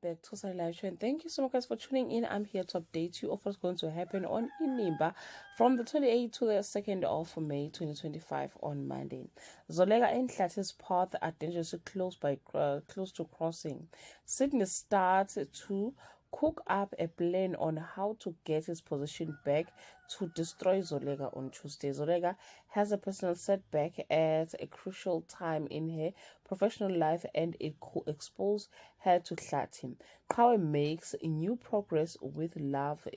back to Sunny Live Show, and thank you so much guys for tuning in. I'm here to update you of what's going to happen on Inimba from the 28th to the 2nd of May 2025 on Monday. Zolega and Hlati's path are dangerously close to crossing. Sydney starts to cook up a plan on how to get his position back to destroy Zolega on Tuesday. Zolega has a personal setback at a crucial time in her professional life, and it could expose her to Hlati. Qhawe makes new progress with love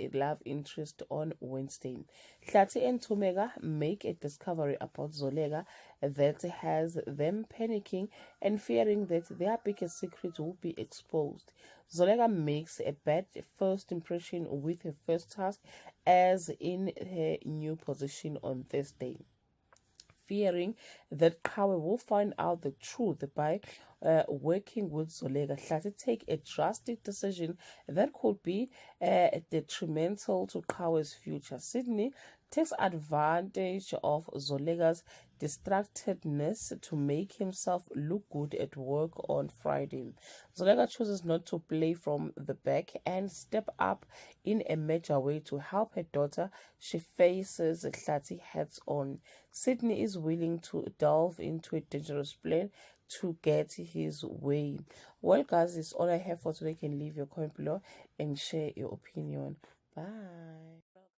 interest on Wednesday. Hlati and Thumeka make a discovery about Zolega that has them panicking and fearing that their biggest secret will be exposed. Zolega makes a bad first impression with her first task as in her new position on Thursday. Fearing that Qhawe will find out the truth by working with Zolega, Hlati take a drastic decision that could be detrimental to Qhawe's future. Sydney takes advantage of Zolega's distractedness to make himself look good at work on Friday. Zolega chooses not to play from the back and step up in a major way to help her daughter. She faces Hlati heads on. Sydney is willing to delve into a dangerous plan to get his way. Well guys, it's all I have for today. You can leave your comment below and share your opinion. Bye.